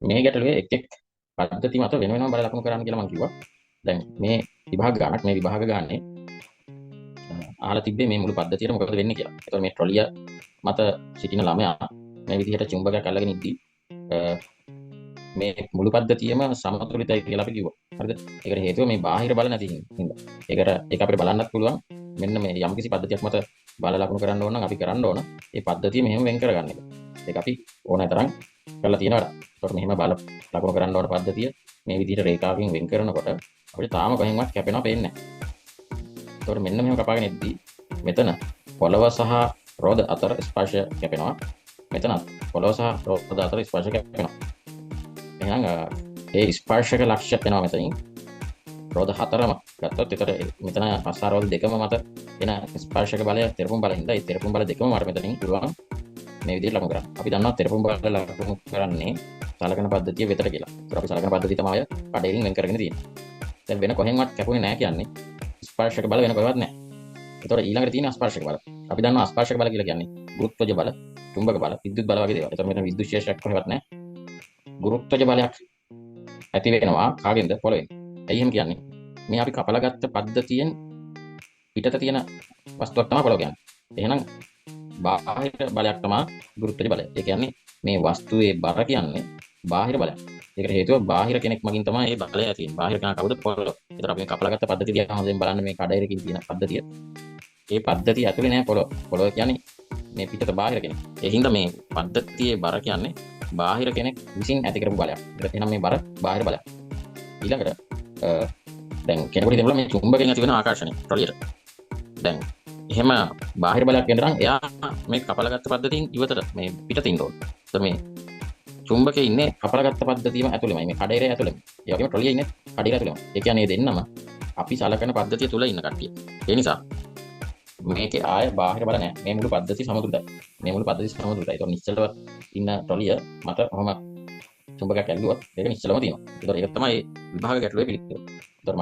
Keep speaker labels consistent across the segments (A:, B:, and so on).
A: මේ ගැටලුවේ එක් එක් පද්ධති මත වෙන වෙනම බල ලකුණු කරන්න කියලා මම කිව්වා. දැන් මේ විභාග ගානක් මේ විභාග ගානේ අහලා තිබ්බේ මේ මුළු පද්ධතියට මොකද වෙන්නේ කියලා. ඒතකොට මේ ට්‍රොලිය මත සිටින ළමයා මේ විදිහට චුම්බකයක් අල්ලගෙන ඉද්දි මේ මුළු පද්ධතියම සමතුලිතයි කියලා අපි කිව්වා. හරිද? ඒකට හේතුව මේ බාහිර බල නැති හින්දා. ඒක අපිට බලන්නත් පුළුවන්. මෙන්න මේ යම්කිසි පද්ධතියක් මත බල ලකුණු කරන්න ඕන නම් අපි කරන්න ඕන මේ පද්ධතිය මෙහෙම වෙන් කරගන්න එක. ඒක අපි ඕනෑ තරම් කරලා තියෙනවා. ඒකට මෙහෙම බල ලකුණු කරන්න ඕන පද්ධතිය මේ විදිහට රේඛාවකින් වෙන් කරනකොට අපිට තාම කොහෙන්වත් කැපෙනවා පේන්නේ නැහැ. ඒකට මෙන්න මෙහෙම කපාගෙන ඉද්දි මෙතන පොළව සහ රෝද අතර ස්පර්ශය කැපෙනවා. මෙතනත් පොළව සහ රෝද අතර ස්පර්ශය කැපෙනවා. එහෙනම් ඒ ස්පර්ශක ලක්ෂ්‍ය වෙනවා මෙතනින්. රෝද හතරම ගත්තොත් ඒතර මෙතන පස්ස රෝද දෙකම මත එන ස්පර්ශක බලය තෙරපුම් බල හින්දා ඒ තෙරපුම් බල දෙකම මට මෙතනින් පුළුවන් මේ විදිහට ලකුණු කරන්න. අපි දන්නවා තෙරපුම් බල ලකුණු කරන්නේ සලකන පද්ධතිය වෙතට කියලා. ඒතර අපි සලකන පද්ධතිය තමයි කඩේලින් වෙන් කරගෙන තියෙන්නේ. දැන් වෙන කොහෙන්වත් කැපුනේ නැහැ කියන්නේ ස්පර්ශක බල වෙන කොහෙවත් නැහැ. ඒතර ඊළඟට තියෙන ස්පර්ශක බල. අපි දන්නවා ස්පර්ශක බල කියලා කියන්නේ ගුරුත්වජ බල, චුම්බක බල, විද්‍යුත් බල වගේ දේවල්. ඒතර මෙතන විද්‍යුත් ශේෂයක් කොහෙවත් නැහැ. ගුරුත්වජ බලයක් ඇති වෙනවා කාගෙන්ද? පොළවෙන්. ඇයි එහෙම කියන්නේ? මේ අපි කපලා ගත්ත පද්ධතියෙන් පිටත තියෙන වස්තුවක් තමයි පොළව කියන්නේ. එහෙනම් බාහිර බලයක් තමයි ගුරුත්වජ බලය. ඒ කියන්නේ මේ වස්තුවේ බර කියන්නේ බාහිර බලයක්. ඒකට හේතුව බාහිර කෙනෙක් මගින් තමයි මේ බලය ඇති වෙන්නේ. බාහිර කෙනා කවුද? පොළව. ඒතර අපි කපලා ගත්ත පද්ධතිය දිහා හොඳින් බලන්න මේ කඩයිරකින් තියෙන පද්ධතිය. ඒ පද්ධතිය ඇතුලේ නෑ පොළව. පොළව කියන්නේ මේ පිටත බාහිර කෙනෙක්. ඒ හින්දා මේ පද්ධතියේ බර කියන්නේ බාහිර කෙනෙක් විසින් ඇති කරපු බලයක්. ඒකට එහෙනම් මේ බර බාහිර බලයක්. ඊළඟට දැන් කෙනෙකුට දෙනවා මේ චුම්බකයෙන් ඇති වෙන ආකර්ෂණය ට්‍රොලියට. දැන් එහෙම බාහිර බලයක් වෙන්න නම් එයා මේ කපලා ගත්ත පද්ධතියෙන් ඉවතට මේ පිටතින් ඕන. ඒත් මේ චුම්බකයේ ඉන්නේ කපලා ගත්ත පද්ධතියම ඇතුළෙමයි මේ කඩේරේ ඇතුළෙම. ඒ වගේම ට්‍රොලියේ ඉන්නේ කඩේරේ ඇතුළෙම. ඒ කියන්නේ මේ දෙන්නම අපි සලකන පද්ධතිය තුල ඉන්න කට්ටිය. ඒ නිසා මේකේ ආය බාහිර බල නැහැ. මේ මුළු පද්ධතිය සමතුලිතයි. මේ මුළු පද්ධතිය සමතුලිතයි. ඒක නිශ්චලව ඉන්න ට්‍රොලිය මත කොහොම චුම්බකයක් ඇල්ලුවොත් ඒක නිශ්චලව තියෙනවා. ඒතකොට ඒක තමයි විභාග ගැටලුවේ පිළිතුර. ඒතකොට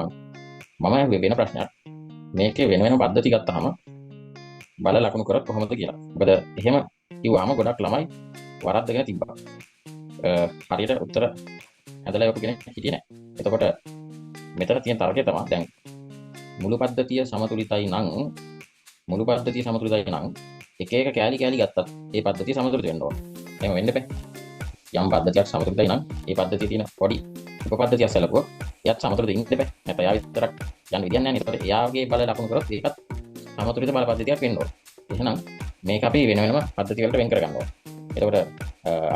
A: මම වෙන ප්‍රශ්නයක් මේකේ වෙන වෙන පද්ධති ගත්තාම බල ලකුණු කරත් කොහොමද කියලා. මොකද එහෙම කිව්වම ගොඩක් ළමයි වරද්දගෙන තිබ්බා. හරියට උත්තර ඇදලා යපු කෙනෙක් හිටියේ නැහැ. එතකොට මෙතන තියෙන තර්කය තමයි දැන් මුළු පද්ධතිය සමතුලිතයි නම් එක එක කෑලි ගත්තත් ඒ පද්ධතිය සමතුලිත වෙන්න ඕන. එහෙම වෙන්න බෑ. යම් පද්ධතියක් සමතුලිතයි නම් ඒ පද්ධතියේ තියෙන පොඩි උපපද්ධතියක් සැලකුවොත් එයත් සමතුලිත ඉන්න බෑ. නැත්නම් එයා විතරක් යන්න විදියක් නැහැ නේ. ඒකට එයාගේ බල ලකුණු කරොත් ඒකත් සමතුලිත බල පද්ධතියක් වෙන්න ඕන. එහෙනම් මේක අපි වෙන වෙනම පද්ධති වලට වෙන් කර ගන්න ඕන. එතකොට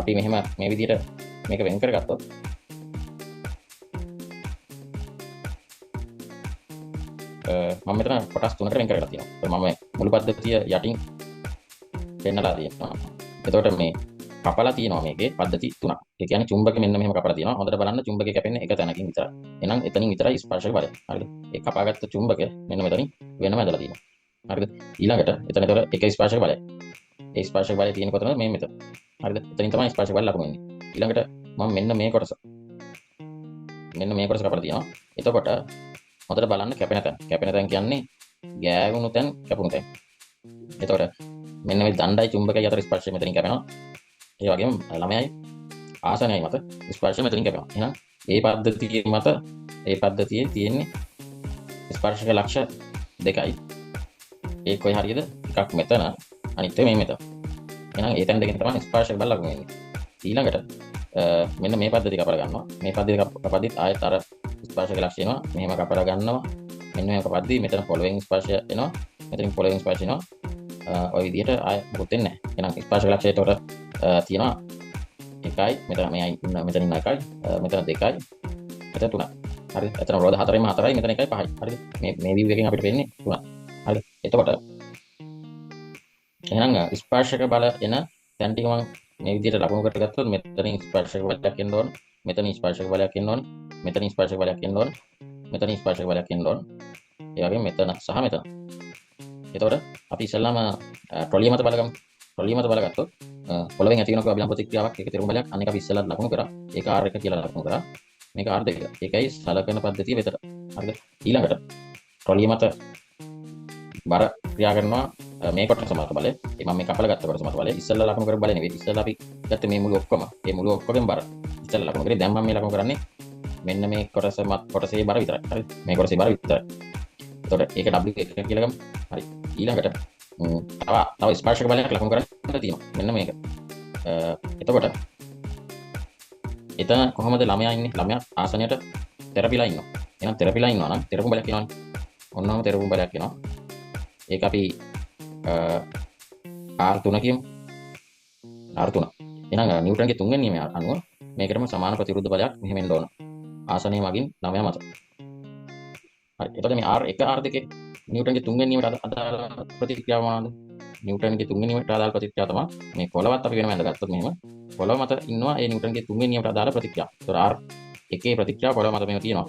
A: අපි මෙහෙම මේ විදිහට මේක වෙන් කරගත්තොත් මම මෙතන කොටස් තුනකට වෙන් කරලා තියෙනවා. මම මුළු පද්ධතිය යටින් පෙන්නලා තියෙනවා. එතකොට මේ කපලා තියෙනවා මේකේ පද්ධති තුනක්. ඒ කියන්නේ චුම්බකෙ මෙන්න මෙහෙම කපලා තියෙනවා. හොඳට බලන්න චුම්බකෙ කැපෙන්නේ එක තැනකින් විතරයි. එහෙනම් එතනින් විතරයි ස්පර්ශක බලය. හරිද? ඒ කපාගත්ත චුම්බකය මෙන්න මෙතනින් වෙනම ඇදලා තියෙනවා. හරිද? ඊළඟට එතන එක ස්පර්ශක බලය. ඒ ස්පර්ශක බලය තියෙන කොතනද? මේ මෙතන. හරිද? එතනින් තමයි ස්පර්ශක බලය ලකුණු වෙන්නේ. ඊළඟට මම මෙන්න මේ කොටස කපලා තියෙනවා. එතකොට හොඳට බලන්න කැපෙන තැන් කියන්නේ ගෑවුණු තැන් කැපුණු තැන්. එතකොට මෙන්න මේ දණ්ඩයි චුම්බකයි අතර ස්පර්ශය මෙතනින් කැපෙනවා. ඒ වගේම ළමයයි ආසනයයි මත ස්පර්ශය මෙතනින් කැපෙනවා. එහෙනම් ඒ පද්ධතියේ තියෙන්නේ ස්පර්ශක ලක්ෂ දෙකයි. ඒ කොයි හරියද? එකක් මෙතන අනිත් එක මේ මෙතන. එහෙනම් ඒ තැන් දෙකෙන් තමයි ස්පර්ශක බල ලකුණු වෙන්නේ. ඊළඟට මෙන්න මේ පද්ධතිය කපලා ගන්නවා. මේ පද්ධතිය කපද්දිත් ආයෙත් අර ස්පර්ශක ලක්ෂය එනවා. මෙහෙම කපලා ගන්නවා. මෙන්න මේක පද්ධතිය මෙතන පොළවෙන් ස්පර්ශය එනවා. මෙතනින් පොළවෙන් ස්පර්ශය එනවා. ඔය විදිහට ආයෙ මොකුත් වෙන්නේ නැහැ. එහෙනම් ස්පර්ශක ලක්ෂය ඒතකොට තියෙනවා එකයි මෙතන මෙතන ඉන්න එකයි මෙතන දෙකයි මෙතන තුනයි. හරිද? එතන රෝද හතරෙම හතරයි මෙතන එකයි පහයි. හරිද? මේ view එකෙන් අපිට වෙන්නේ තුනයි. හරිද? එතකොට එහෙනම් ස්පර්ශක බල එන තැන් ටික මම මේ විදිහට ලකුණු කරගත්තොත් මෙතනින් ස්පර්ශක බලයක් එන්න ඕන. මෙතනින් ස්පර්ශක බලයක් එන්න ඕන. මෙතනින් ස්පර්ශක බලයක් එන්න ඕන. මෙතනින් ස්පර්ශක බලයක් එන්න ඕන. ඒ වගේම මෙතන සහ මෙතන. එතකොට අපි ඉස්සෙල්ලාම ට්‍රොලිය මත බලගමු. ට්‍රොලිය මත බලගත්තොත් පොළවෙන් ඇති වෙන අභිලම්බ ප්‍රතික්‍රියාවක් ඒක තේරුම් බලයක් අනික අපි ඉස්සෙල්ලා ලකුණු කරා. ඒක R1 කියලා ලකුණු කරා. මේක R2. ඒකයි සලකන පද්ධතිය වෙතට. හරිද? ඊළඟට ට්‍රොලිය මත බර ක්‍රියා කරනවා මේ කොටස මත බලය. මම මේ කපලා ගත්ත කොටස මත බලය. ඉස්සෙල්ලා ලකුණු කරපු බලය නෙවෙයි. ඉස්සෙල්ලා අපි ගත්ත මේ මුළු ඔක්කොම. මේ මුළු ඔක්කොගෙම බර ඉස්සෙල්ලා ලකුණු කරේ. දැන් මම මේ ලකුණු කරන්නේ මෙන්න මේ කොටසේ බර විතරයි. හරි. මේ කොටසේ බර විතරයි. එතකොට ඒක W1 කියලා ගමු. හරි. ඊළඟට තව ස්පර්ශක බලයක් ලකුණු කරන්න තියෙනවා. මෙන්න මේක. එතකොට එතන කොහොමද ළමයා ඉන්නේ? ළමයා ආසනයට තෙරපිලා ඉන්නවා. එහෙනම් තෙරපිලා ඉන්නවා නම් තෙරපුම් බලයක් කියනවනේ. ඔන්නම තෙරපුම් බලයක් කියනවා. ඒක අපි R3 කියමු. R3. එහෙනම් නිව්ටන්ගේ තුන්වෙනි නියමය අනුව මේකටම සමාන ප්‍රතිවිරුද්ධ බලයක් මෙහෙම එන්න ඕන. ආසනය මගින් ළමයා මත. හරි. එතකොට මේ R1 R2 නිව්ටන්ගේ තුන්වෙනි නියමයට අදාළ ප්‍රතික්‍රියාව මොනවාද? නිව්ටන්ගේ තුන්වෙනි නියමයට අදාළ ප්‍රතික්‍රියාව තමයි මේ පොළවත් අපි වෙනම ඇඳගත්තොත් මෙහෙම පොළව මත ඉන්නවා ඒ නිව්ටන්ගේ තුන්වෙනි නියමයට අදාළ ප්‍රතික්‍රියාව. එතකොට R1 ප්‍රතික්‍රියාව පොළව මත මෙහෙම තියෙනවා.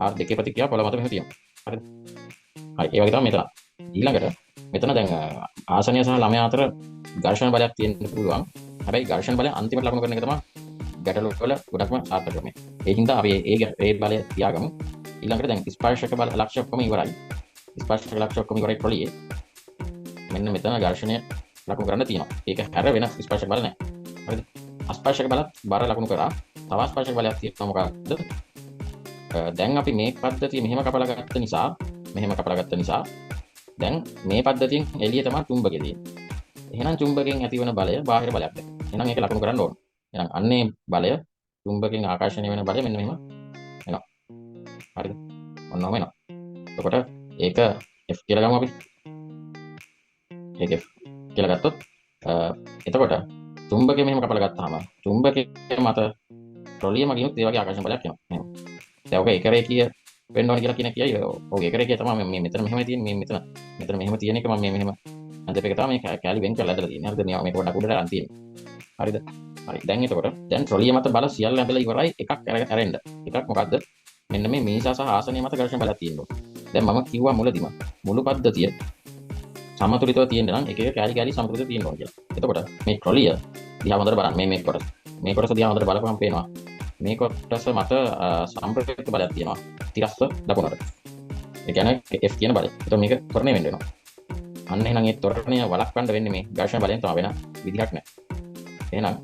A: R2 ප්‍රතික්‍රියාව පොළව මත මෙහෙම තියෙනවා. හරිද? හරි. ඒ වගේ තමයි මෙතන. ඊළඟට මෙතන දැන් ආසනය සහ ළමයා අතර ඝර්ෂණ බලයක් තියෙන්න පුළුවන්. හැබැයි ඝර්ෂණ බලය අන්තිමට ලකුණු කරන එක තමයි ගැටලු වල ගොඩක්ම සාර්ථක ක්‍රමය. ඒ හින්දා අපි ඒ බලය තියාගමු. ඊළඟට දැන් ස්පර්ශක බල ලක්ෂ්‍ය ඔක්කොම ඉවරයි. ස්පර්ශක ලක්ෂ්‍ය ඔක්කොම ඉවරයි ට්‍රොලියේ. මෙන්න මෙතන ඝර්ෂණය ලකුණු කරන්න තියෙනවා. ඒක හැර වෙන ස්පර්ශක බල නැහැ. හරිද? අස්පර්ශක බලත් බර ලකුණු කරා. තව ස්පර්ශක බලයක් තියෙනවා මොකක්ද? දැන් අපි මේ පද්ධතිය මෙහෙම කපලා ගත්ත නිසා දැන් මේ පද්ධතියෙන් එළිය තමයි චුම්බකය තියෙන්නේ. එහෙනම් චුම්බකයෙන් ඇතිවන බලය බාහිර බලයක් දැන්. එහෙනම් ඒක ලකුණු කරන්න ඕන. එහෙනම් අන්නේ බලය චුම්බකයෙන් ආකර්ෂණය වෙන බලය මෙන්න මෙහෙම එනවා. හරිද? ඔන්නෝම එනවා. එතකොට ඒක F කියලා ගමු අපි. ඒක F කියලා ගත්තොත් එතකොට චුම්බකය මෙහෙම කපලා ගත්තාම චුම්බකයේ මත ට්‍රොලිය මගිනුත් ඒ වගේ ආකර්ෂණ බලයක් එනවා. එහෙනම් දැන් ඔක එක රේඛීය වෙන්න ඕන කියලා කියන කියයි. ඔව් එක රේඛීය තමයි මේ මෙතන මෙහෙම තියෙන්නේ. මේ මෙතන මෙහෙම තියෙන එක මම මේ මෙහෙම අන්තිම එක තමයි මේ කැලි වෙන් කරලා ඇදලා තියෙන්නේ. හරිද? මේක පොඩ්ඩක් උඩට අරන් තියෙන්නේ. හරිද? හරි. දැන් එතකොට දැන් ට්‍රොලිය මත බල සියල්ල ඇදලා ඉවරයි. එකක් ඇරෙන්න. එකක් මොකද්ද? මෙන්න මේ මිනිසා සහ ආසනය මත ඝර්ෂණ බලයක් තියෙනවා. දැන් මම කිව්වා මුලදිම මුළු පද්ධතිය සමතුලිතව තියෙන්න නම් එක එක කැලි සමතුලිතව තියෙන්න ඕන කියලා. එතකොට මේ ට්‍රොලිය දිහා හොඳට බලන්න. මේ කොටස දිහා හොඳට බලපුවම පේනවා. මේ කොටස මත සම්ප්‍රයුක්ත බලයක් තියෙනවා. තිරස්ස දකුණට. ඒ කියන්නේ F කියන බලය. එතකොට මේක ත්වරණය වෙන්න වෙනවා. අන්න එහෙනම් ඒ ත්වරණය වළක්වන්න වෙන්නේ මේ ඝර්ෂණ බලයෙන් තමයි වෙන විදිහක් නැහැ. එහෙනම්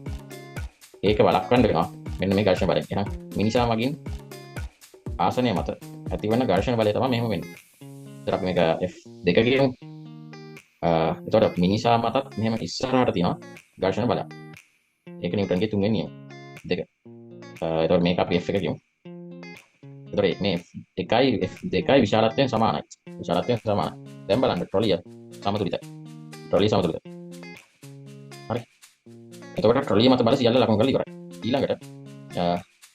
A: ඒක වළක්වන්න වෙනවා. මෙන්න මේ ඝර්ෂණ බලයෙන්. එහෙනම් මිනිසා මගින් ආසනය මත ඇතිවන ඝර්ෂණ බලය තමයි මෙහෙම වෙන්නේ. ඒතර අපි මේක F2 කියමු. එතකොට මිනිසා මතත් මෙහෙම ඉස්සරහට තියෙනවා ඝර්ෂණ බලයක්. ඒක නිව්ටන්ගේ තුන්වෙනි නියම. 2. එතකොට මේක අපි F1 කියමු. එතකොට මේ F2 විශාලත්වයෙන් සමානයි. දැන් බලන්න ට්‍රොලිය සමතුලිතයි. හරි. එතකොට ට්‍රොලිය මත බල සියල්ල ලකුණු කරලා ඉවරයි. ඊළඟට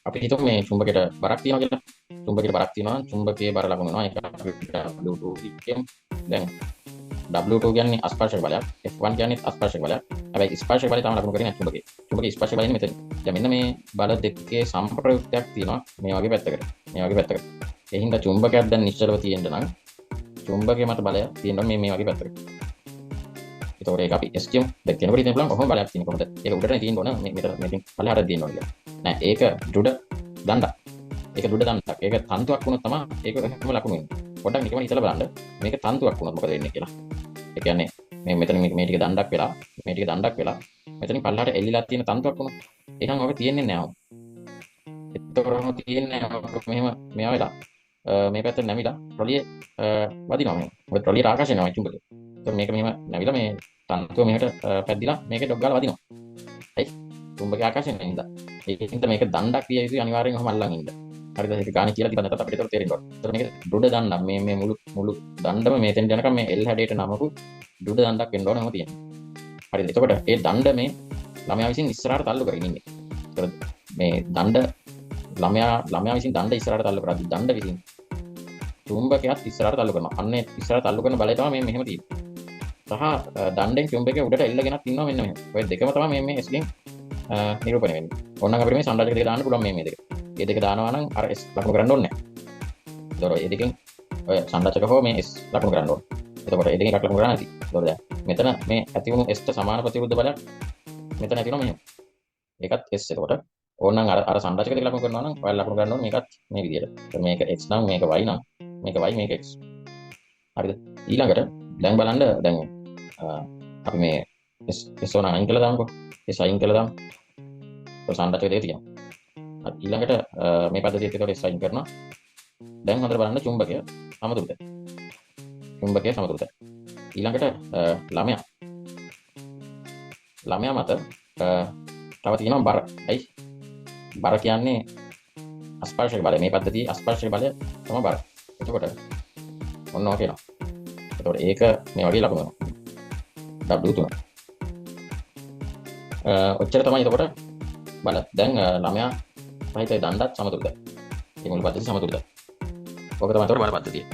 A: අපි හිතමු මේ චුම්බකයට බරක් තියෙනවා කියලා. චුම්බකයේ බර ලකුණු වෙනවා. ඒක අපිට W2 කියමු. දැන් W2 කියන්නේ අස්පර්ශක බලයක්. F1 කියන්නේ අස්පර්ශක බලයක්. හැබැයි ස්පර්ශක බලය තමයි ලකුණු කරන්නේ චුම්බකයේ. චුම්බකයේ ස්පර්ශක බලය මෙතන. දැන් මෙන්න මේ බල දෙකේ සම්ප්‍රයුක්තයක් තියෙනවා මේ වගේ පැත්තකට. ඒ හින්දා චුම්බකයක් දැන් නිශ්චලව තියෙන්න නම් චුම්බකයේ මත බලය තියෙනවා මේ වගේ පැත්තකට. ඒතකොට ඒක අපි S කියමු. දැන් කෙනෙකුට හිතන්න පුළුවන් කොහොම බලයක් තියෙන්නේ කොහොමද? ඒක උඩටනේ තියෙන්න ඕන. මෙතෙන් පල්ලෙහාට තියෙන්න ඕන කියලා. නෑ ඒක දෘඩ දණ්ඩක්. ඒක තන්තුවක් වුණොත් තමයි ඒක එහෙම ලකුණු වෙන්නේ. පොඩ්ඩක් නිකන් හිතලා බලන්න. මේක තන්තුවක් වුණොත් මොකද වෙන්නේ කියලා. ඒ කියන්නේ මේ මෙතන මේ ටික දණ්ඩක් වෙලා මෙතනින් පල්ලෙහාට එල්ලිලා තියෙන තන්තුවක් වුණොත් එහෙනම් ඔක තියෙන්නේ නෑ. එතකොටම තියෙන්නේ මෙහෙම මෙයා වෙලා මේ පැත්තට නැමිලා ට්‍රොලිය වදිනවා මෙහෙම. මොකද ට්‍රොලියට ආකර්ෂණය වෙනවා චුම්බකය. ඒතකොට මේක මෙහෙම නැවිලා මේ තන්තුව මෙහෙට පැද්දිලා මේකේ ඩොග් ගාලා වදිනවා. හරි. චුම්බකයේ ආකර්ෂණය හින්දා. ඒකින්ද මේක දණ්ඩක් විය යුතුයි අනිවාර්යෙන් ඔහම අල්ලන් ඉන්න. හරිද? ඒක ගානේ කියලා තිබ්බ නැත්නම් අපිට ඒක තේරෙන්න ඕන. ඒතකොට මේක දෘඩ දණ්ඩක්. මේ මුළු දණ්ඩම මෙතෙන් යනකම් මේ L හැඩයට නමපු දෘඩ දණ්ඩක් වෙන්න ඕනම තියෙනවා. හරිද? එතකොට ඒ දණ්ඩ මේ ළමයා විසින් ඉස්සරහට තල්ලු කරගෙන ඉන්නේ. ඒතකොට මේ දණ්ඩ ළමයා විසින් දණ්ඩ ඉස්සරහට තල්ලු කරද්දි දණ්ඩ විසින් චුම්බකයත් ඉස්සරහට තල්ලු කරනවා. අන්න ඒ ඉස්සරහට තල්ලු කරන බලය තමයි මේ මෙහෙම තියෙන්නේ. සහ දණ්ඩෙන් චුම්බකය උඩට එල්ලගෙනත් ඉන්නවා මෙන්න මෙහෙම. ඔය දෙකම තමයි මේ S ගෙන් නිරූපණය වෙන්නේ. ඕනනම් අපිට මේ සංරාජක දෙක දාන්න පුළුවන් මේ දෙක. මේ දෙක දානවා නම් අර S ලකුණු කරන්න ඕනේ නැහැ. ඒතකොට මේ දෙකෙන් ඔය සංරාජක හෝ මේ S ලකුණු කරන්න ඕනේ. එතකොට මේ දෙකෙන් එකක් ලකුණු කරන්න ඇති. ඒතකොට දැන් මෙතන මේ ඇති වුණු S ට සමාන ප්‍රතිවිරුද්ධ බලයක් මෙතන ඇති වෙනවා මෙහෙම. ඒකත් S. එතකොට ඕනනම් අර සංරාජක දෙක ලකුණු කරනවා නම් ඔයාලා ලකුණු කරන්න ඕනේ මේකත් මේ විදියට. මේක X නම් මේක Y නම් මේක Y මේක X. හරිද? ඊළඟට දැන් බලන්න දැන් අපි මේ S ඕන අයින් කළා දාමුකෝ. S අයින් කළා දාමු. සංරචක දෙක තියෙනවා. ඊළඟට මේ පද්ධතියත් එක්ක සයින් කරනවා. දැන් හොඳට බලන්න චුම්බකය සමතුලිතයි. චුම්බකය සමතුලිතයි. ඊළඟට ළමයා මත තව තියෙනවා බර. ඇයි? බර කියන්නේ ස්පර්ශක බලය. මේ පද්ධතියේ ස්පර්ශක බලය තමයි බර. එතකොට ඔන්න ඔක එනවා. එතකොට ඒක මේ වගේ ලකුණු වෙනවා. W3. ඔච්චර තමයි එතකොට බල. දැන් ළමයා සහිත දණ්ඩත් සමතුලිතයි. මේ මුළු පද්ධතිය සමතුලිතයි. ඔක තමයි එතකොට බල පද්ධතිය.